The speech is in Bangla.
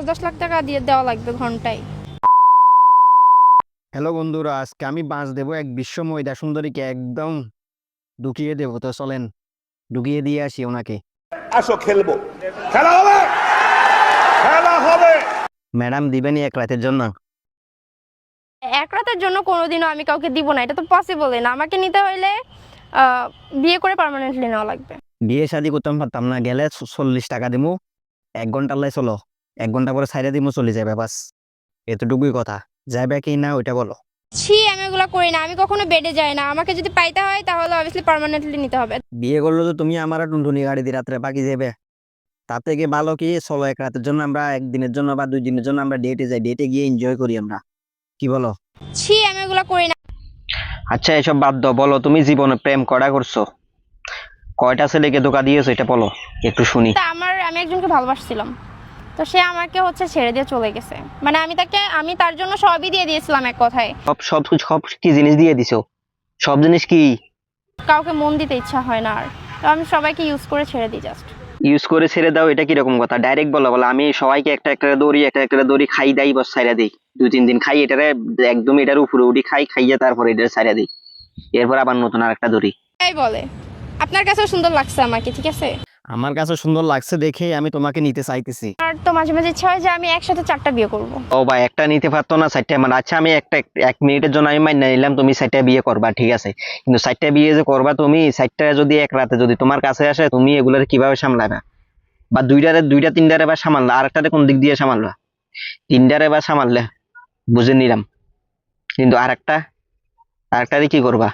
5-10 লাখ টাকা দিয়ে দেওয়া লাগবে ঘন্টায়। হ্যালো বন্ধুরা, আজকে আমি বাঁশ দেবো এক বিশ্ব মহিলা সুন্দরীকে, একদম ঢুকিয়ে দেবো। তো চলেন ঢুকিয়ে দিয়ে আসি ওনাকে। আসো খেলবো, খেলা হবে, খেলা হবে। ম্যাডাম দিবেনই এক রাতের জন্য? এক রাতের জন্য কোনোদিনও আমি কাউকে দিব না, এটা তো পসিবলই না। আমাকে নিতে হইলে বিয়ে করে পার্মানেন্টলি নেওয়া লাগবে। বিয়ে শাদি করতে পারতাম না, গেলে 40 টাকা দিমু, 1 ঘন্টা লাই চলো, 1 ঘন্টা পরে ছাইড়া দিমু, চলে যাবে, বাস এতটুকুই কথা। যাইবে কি না ওইটা বলো। ছি, আমি এগুলো করি না। আমি কখনো বেডে যাই না। আমাকে যদি পাইতে হয় তাহলে অবভিয়াসলি পার্মানেন্টলি নিতে হবে। বিয়ে করলো তো তুমি আমার টুনটুনি গাড়ি দিয়ে রাত্রে বাকি যাবে, তার থেকে ভালো কি চলো এক রাতের জন্য, আমরা একদিনের জন্য বা 2 দিনের জন্য আমরা ডেটে যাই, ডেটে গিয়ে এনজয় করি আমরা, কি বলো? ছি, আমি এগুলো করি না। আচ্ছা এসব বাদ দাও, বলো তুমি জীবনে প্রেম কয়টা করছো, কয়টা ছেলেকে ধোকা দিয়েছো, এটা বলো একটু শুনি। তা আমি একজনকে ভালোবাসছিলাম, তো সে আমাকে ছেড়ে দিয়ে চলে গেছে। মানে আমি তার জন্য সবই দিয়ে দিয়েছিলাম এক কথায়। সব সব সব কি জিনিস দিয়ে দিছো? সব জিনিস কি? কাউকে মন দিতে ইচ্ছা হয় না আর, তো আমি সবাইকে ইউজ করে ছেড়ে দিই জাস্ট। ইউজ করে ছেড়ে দাও, এটা কিরকম কথা? ডাইরেক্ট বলো, বলো আমি সবাইকে একটা একটা একটা দড়ি খাই দেই, বস ছাইড়া দিই, 2-3 দিন খাই এটারে, একদম এটার উপরে উঠি খাই, খাইয়ে তারপর এটা ছাইড়া দিই, এরপর আবার নতুন আর একটা দড়ি। তাই বলে আপনার কাছেও সুন্দর লাগছে আমাকে, ঠিক আছে? আমার কাছে সুন্দর লাগছে দেখেই আমি তোমাকে নিতে চাইতেছি। আর তো মাঝে মাঝে ইচ্ছা হয় যে আমি একসাথে 4টা বিয়ে করব। ও ভাই, একটা নিতে পারতো না 4টা? মানে আচ্ছা আমি একটা 1 মিনিটের জন্য আমি মাইনা নিলাম তুমি 4টা বিয়ে করবা, ঠিক আছে, কিন্তু 4টা বিয়ে যে করবা তুমি, 4টা যদি এক রাতে যদি তোমার কাছে আসে, তুমি এগুলার কিভাবে সামলাবে? বা দুইটা তিনটারে বা সামাললা, আরেকটারে কোন দিক দিয়ে সামালবা? তিনটারে বা সামাললে বুঝে নিলাম, কিন্তু আরেকটারে কি করবা?